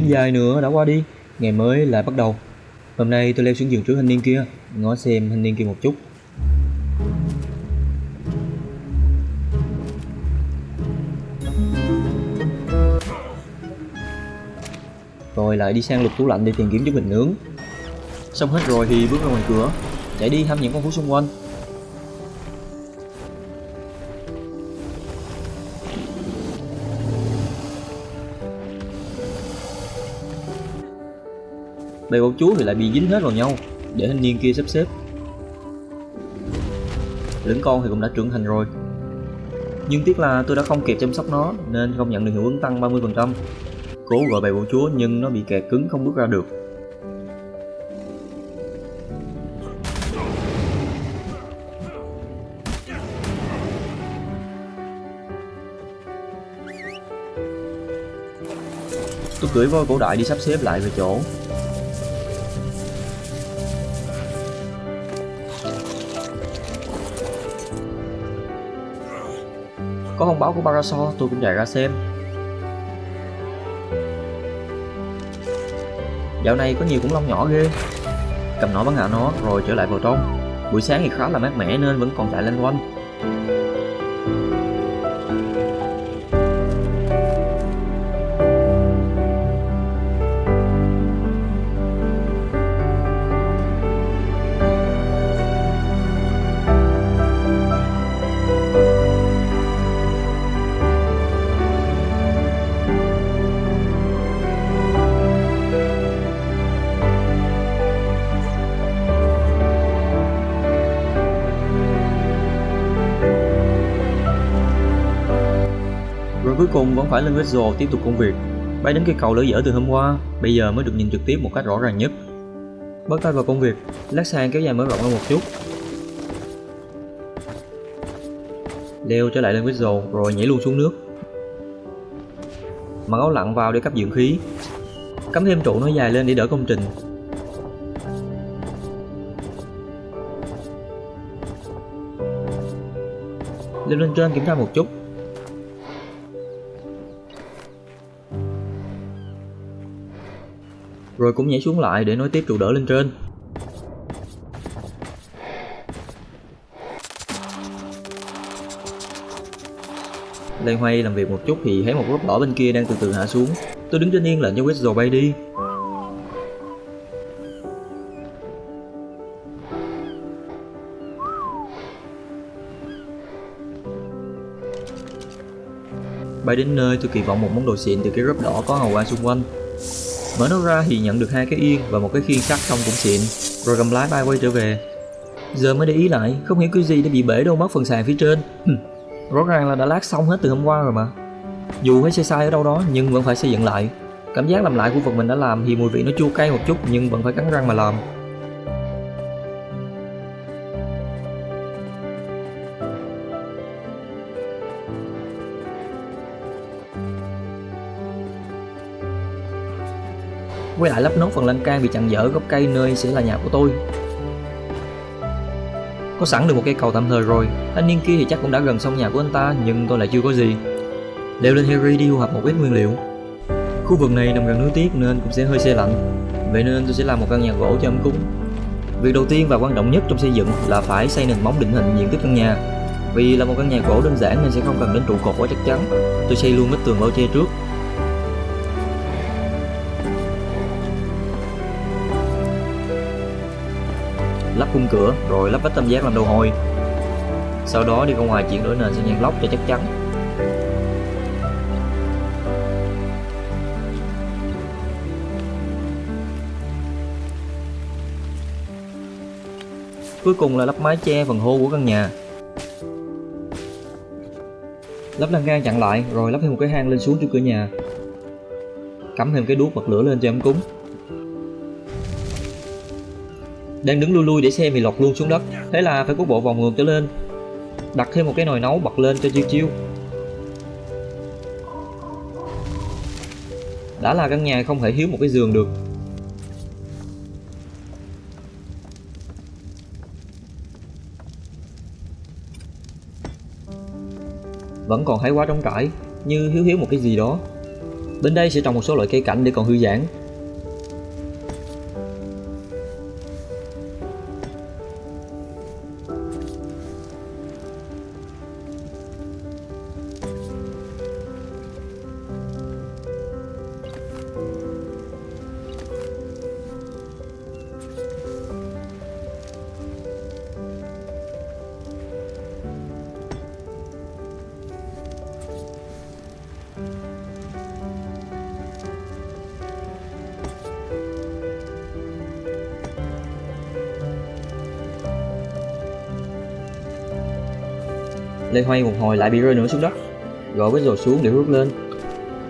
đêm dài nữa đã qua đi, ngày mới lại bắt đầu. Hôm nay tôi leo xuống giường trước thanh niên kia, ngó xem thanh niên kia một chút. Rồi lại đi sang lục tủ lạnh để tìm kiếm chút bình nướng. Xong hết rồi thì bước ra ngoài cửa, chạy đi thăm những con phố xung quanh. Bầy bọn chú thì lại bị dính hết vào nhau, để thanh niên kia sắp xếp. Lưỡng con thì cũng đã trưởng thành rồi, nhưng tiếc là tôi đã không kịp chăm sóc nó nên không nhận được hiệu ứng tăng 30%. Cố gọi bầy bọn chúa nhưng nó bị kẹt cứng không bước ra được. Tôi cưỡi voi cổ đại đi sắp xếp lại về chỗ. Có thông báo của Parasol tôi cũng chạy ra xem. Dạo này có nhiều khủng long nhỏ ghê. Cầm nó bắn hạ nó rồi trở lại vào trong. Buổi sáng thì khá là mát mẻ nên vẫn còn chạy lanh quanh. Rồi cuối cùng vẫn phải lên Vessel tiếp tục công việc. Bay đến cây cầu lỡ dở từ hôm qua, bây giờ mới được nhìn trực tiếp một cách rõ ràng nhất. Bắt tay vào công việc, lát sàn kéo dài mở rộng ra một chút. Leo trở lại lên Vessel rồi nhảy luôn xuống nước. Mặc áo lặn vào để cấp dưỡng khí. Cắm thêm trụ nối dài lên để đỡ công trình. Leo lên trên kiểm tra một chút. Rồi cũng nhảy xuống lại để nối tiếp trụ đỡ lên trên. Loay hoay làm việc một chút thì thấy một group đỏ bên kia đang từ từ hạ xuống. Tôi đứng trên yên lệnh cho Whistle bay đi. Bay đến nơi tôi kỳ vọng một món đồ xịn từ cái group đỏ có hào quang xung quanh. Mở nó ra thì nhận được 2 cái yên và một cái khiên sắt không cũng xịn. Rồi cầm lái bay quay trở về. Giờ mới để ý lại, không hiểu cái gì đã bị bể đâu mất phần sàn phía trên. Rõ ràng là đã lát xong hết từ hôm qua rồi mà. Dù thấy sai ở đâu đó nhưng vẫn phải xây dựng lại. Cảm giác làm lại của vật mình đã làm thì mùi vị nó chua cay một chút nhưng vẫn phải cắn răng mà làm. Quay lại lắp nốt phần lan can bị chặn dở gốc cây nơi sẽ là nhà của tôi. Có sẵn được một cây cầu tạm thời rồi. Thanh niên kia thì chắc cũng đã gần xong nhà của anh ta, nhưng tôi lại chưa có gì. Leo lên Harry đi thu hoạch một ít nguyên liệu. Khu vực này nằm gần núi tuyết nên cũng sẽ hơi se lạnh. Vậy nên tôi sẽ làm một căn nhà gỗ cho ấm cúng. Việc đầu tiên và quan trọng nhất trong xây dựng là phải xây nền móng định hình diện tích căn nhà. Vì là một căn nhà gỗ đơn giản nên sẽ không cần đến trụ cột quá chắc chắn. Tôi xây luôn bức tường bao che trước. Lắp khung cửa rồi lắp vách tam giác làm đầu hồi. Sau đó đi ra ngoài chuyển đổi nền sang nhang lóc cho chắc chắn. Cuối cùng là lắp mái che phần hô của căn nhà. Lắp lan can chặn lại rồi lắp thêm một cái hang lên xuống trước cửa nhà. Cắm thêm cái đuốc bật lửa lên cho ấm cúng. Đang đứng lui lui để xem thì lọt luôn xuống đất. Thế là phải cuốc bộ vòng ngược trở lên. Đặt thêm một cái nồi nấu bật lên cho chiêu chiêu. Đã là căn nhà không thể thiếu một cái giường được. Vẫn còn thấy quá trống trải, như thiếu một cái gì đó. Bên đây sẽ trồng một số loại cây cảnh để còn thư giãn. Lê hoay một hồi lại bị rơi nữa xuống đất, gọi với rồi xuống để rút lên,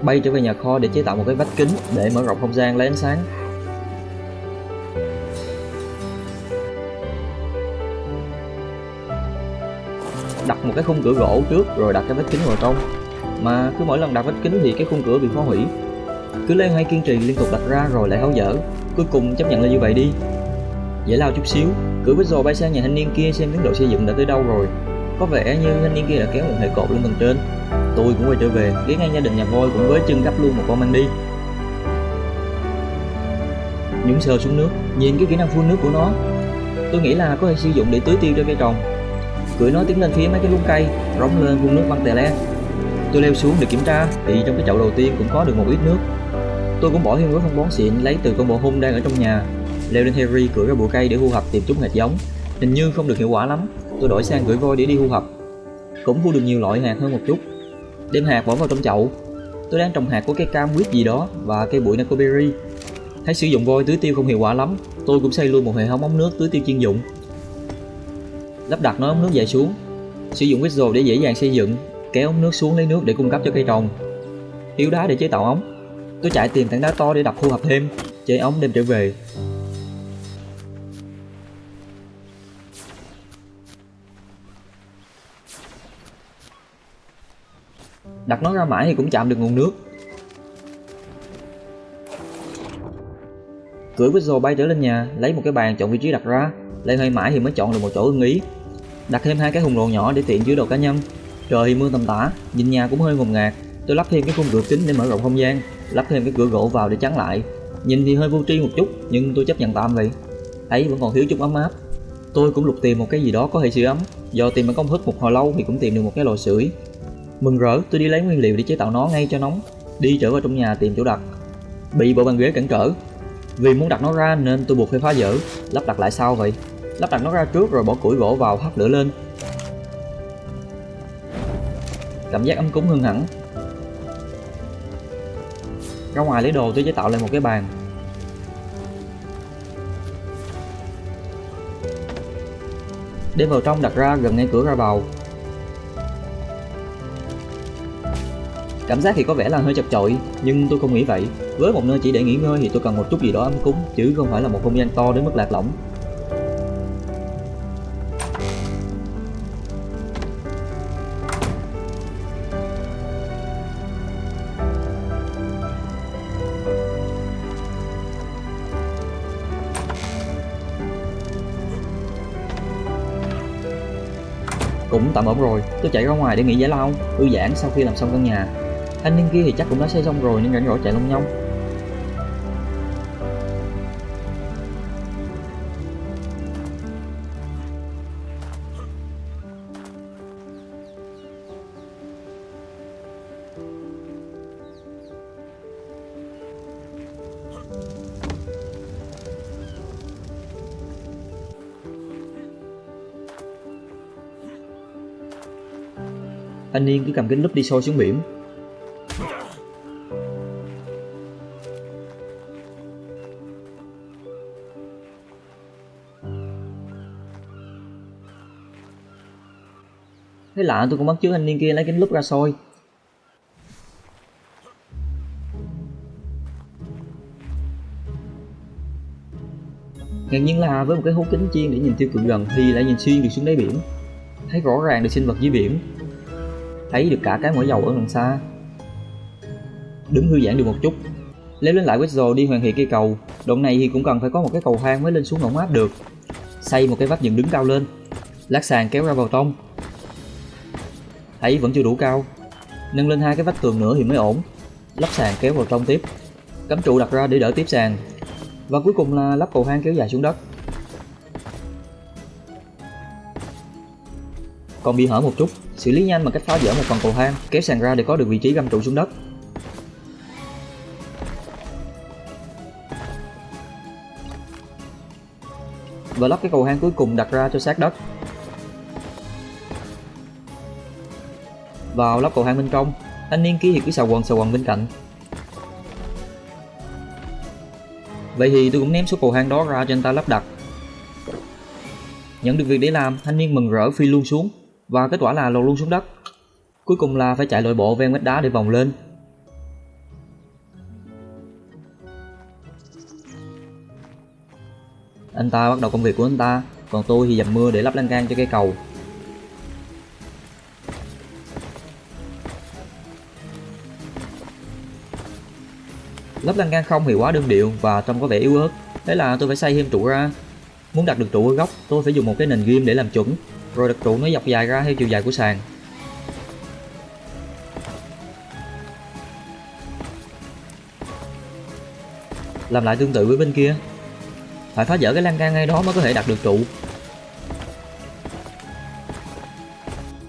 bay trở về nhà kho để chế tạo một cái vách kính để mở rộng không gian lấy ánh sáng. Đặt một cái khung cửa gỗ trước rồi đặt cái vách kính vào trong, mà cứ mỗi lần đặt vách kính thì cái khung cửa bị phá hủy. Cứ loay hoay kiên trì liên tục đặt ra rồi lại tháo dỡ, cuối cùng chấp nhận là như vậy đi. Giải lao chút xíu, cử với rồi bay sang nhà thanh niên kia xem tiến độ xây dựng đã tới đâu rồi. Có vẻ như thanh niên kia đã kéo một hệ cột lên tầng trên. Tôi cũng quay trở về, ghé ngang gia đình nhà voi cũng với chân gấp luôn một con mang đi. Nhúng sờ xuống nước, nhìn cái kỹ năng phun nước của nó, tôi nghĩ là có thể sử dụng để tưới tiêu cho cây trồng. Cưỡi nó tiến lên phía mấy cái luống cây, rống lên phun nước văng tè le. Tôi leo xuống để kiểm tra thì trong cái chậu đầu tiên cũng có được một ít nước. Tôi cũng bỏ thêm gói phân bón xịn lấy từ con bò hung đang ở trong nhà. Leo lên Harry cưỡi ra bụi cây để thu thập tìm chút hạt giống. Hình như không được hiệu quả lắm, tôi đổi sang cưỡi voi để đi thu thập. Cũng thu được nhiều loại hạt hơn một chút. Đem hạt bỏ vào trong chậu. Tôi đang trồng hạt của cây cam quýt gì đó và cây bụi Nacoberry. Thấy sử dụng voi tưới tiêu không hiệu quả lắm, tôi cũng xây luôn một hệ thống ống nước tưới tiêu chuyên dụng. Lắp đặt nó ống nước dài xuống, sử dụng Whistle để dễ dàng xây dựng, kéo ống nước xuống lấy nước để cung cấp cho cây trồng. Thiếu đá để chế tạo ống, tôi chạy tìm tảng đá to để đập thu thập thêm, chơi ống đem trở về. Đặt nó ra mãi thì cũng chạm được nguồn nước. Cưỡi Whistle bay trở lên nhà, lấy một cái bàn chọn vị trí đặt ra, lại hơi mãi thì mới chọn được một chỗ ưng ý. Đặt thêm hai cái thùng đồ nhỏ để tiện chứa đồ cá nhân. Trời thì mưa tầm tã, nhìn nhà cũng hơi ngột ngạt. Tôi lắp thêm cái khung cửa kính để mở rộng không gian, lắp thêm cái cửa gỗ vào để chắn lại. Nhìn thì hơi vô tri một chút, nhưng tôi chấp nhận tạm vậy. Thấy vẫn còn thiếu chút ấm áp. Tôi cũng lục tìm một cái gì đó có thể sưởi ấm. Do tìm bằng công thức một hồi lâu thì cũng tìm được một cái lò sưởi. Mừng rỡ, tôi đi lấy nguyên liệu để chế tạo nó ngay cho nóng. Đi trở vào trong nhà tìm chỗ đặt, bị bộ bàn ghế cản trở. Vì muốn đặt nó ra nên tôi buộc phải phá dỡ, lắp đặt lại sau vậy. Lắp đặt nó ra trước rồi bỏ củi gỗ vào hắt lửa lên. Cảm giác ấm cúng hơn hẳn. Ra ngoài lấy đồ tôi chế tạo lại một cái bàn. Đem vào trong đặt ra gần ngay cửa ra vào. Cảm giác thì có vẻ là hơi chật chội, nhưng tôi không nghĩ vậy. Với một nơi chỉ để nghỉ ngơi thì tôi cần một chút gì đó ấm cúng, chứ không phải là một không gian to đến mức lạc lõng. Cũng tạm ổn rồi, tôi chạy ra ngoài để nghỉ giải lao, thư giãn sau khi làm xong căn nhà. Thanh niên kia thì chắc cũng đã xây xong rồi nên rảnh rỗi chạy lông nhông. Thanh niên cứ cầm kính lúp đi soi xuống biển. Thế lạ, tôi cũng bắt chước thanh niên kia lấy kính lúp ra soi. Ngạc nhiên là với một cái hố kính chiên để nhìn tiêu cự gần thì lại nhìn xuyên được xuống đáy biển. Thấy rõ ràng được sinh vật dưới biển. Thấy được cả cái mỏ dầu ở đằng xa. Đứng thư giãn được một chút. Leo lên lại Whistle đi hoàn thiện cây cầu. Đoạn này thì cũng cần phải có một cái cầu thang mới lên xuống ổn áp được. Xây một cái vách dựng đứng cao lên. Lát sàn kéo ra vào trong. Thấy vẫn chưa đủ cao, nâng lên hai cái vách tường nữa thì mới ổn. lắp sàn kéo vào trong tiếp, cắm trụ đặt ra để đỡ tiếp sàn, và cuối cùng là lắp cầu thang kéo dài xuống đất. Còn bị hở một chút, xử lý nhanh bằng cách phá vỡ một phần cầu thang, kéo sàn ra để có được vị trí găm trụ xuống đất. Và lắp cái cầu thang cuối cùng đặt ra cho sát đất. Vào lắp cầu thang bên trong, thanh niên kia thì cứ xà quần bên cạnh. Vậy thì tôi cũng ném số cầu thang đó ra cho anh ta lắp đặt. Nhận được việc để làm, thanh niên mừng rỡ phi luôn xuống, và kết quả là lọt luôn xuống đất. Cuối cùng là phải chạy lội bộ ven vách đá để vòng lên. Anh ta bắt đầu công việc của anh ta, còn tôi thì dầm mưa để lắp lan can cho cây cầu. Lắp lan can không thì quá đơn điệu và trông có vẻ yếu ớt, thế là tôi phải xây thêm trụ ra. Muốn đặt được trụ ở góc, tôi phải dùng một cái nền ghim để làm chuẩn, rồi đặt trụ nó dọc dài ra theo chiều dài của sàn. Làm lại tương tự với bên kia, phải phá vỡ cái lan can ngay đó mới có thể đặt được trụ.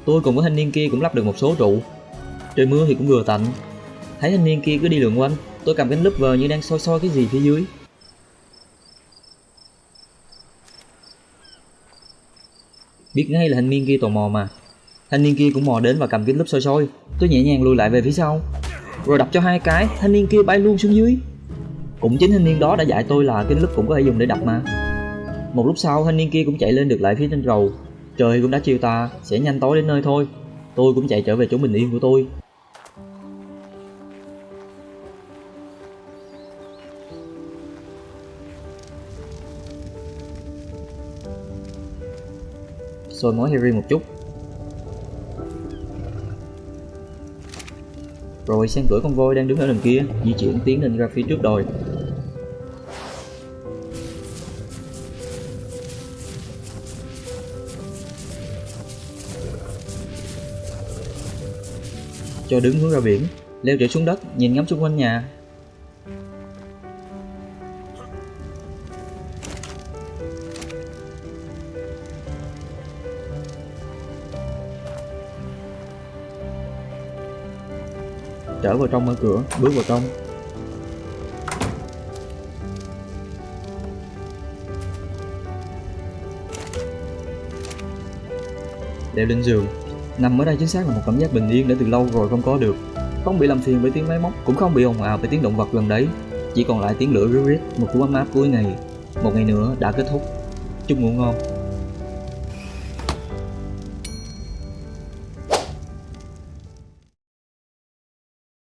Tôi cùng với thanh niên kia cũng lắp được một số trụ. Trời mưa thì cũng vừa tạnh, thấy thanh niên kia cứ đi lượn quanh, tôi cầm cánh lúp vờ như đang soi cái gì phía dưới. Biết ngay là thanh niên kia tò mò mà. Thanh niên kia cũng mò đến và cầm kính lúp soi. Tôi nhẹ nhàng lùi lại về phía sau, rồi đập cho 2 cái, thanh niên kia bay luôn xuống dưới. Cũng chính thanh niên đó đã dạy tôi là kính lúp cũng có thể dùng để đập mà. Một lúc sau, thanh niên kia cũng chạy lên được lại phía trên cầu. Trời cũng đã chiều tà, sẽ nhanh tối đến nơi thôi. Tôi cũng chạy trở về chỗ bình yên của tôi. Soi mói Harry một chút, rồi sang cửa con voi đang đứng ở đằng kia, di chuyển tiến lên ra phía trước đồi. Cho đứng hướng ra biển, leo trèo xuống đất, nhìn ngắm xung quanh nhà. Trở vào trong mở cửa, bước vào trong. Leo lên giường, nằm ở đây chính xác là một cảm giác bình yên đã từ lâu rồi không có được. Không bị làm phiền bởi tiếng máy móc, cũng không bị ồn ào bởi tiếng động vật gần đấy. Chỉ còn lại tiếng lửa ríu rít, một cú ấm áp cuối ngày. Một ngày nữa đã kết thúc. Chúc ngủ ngon.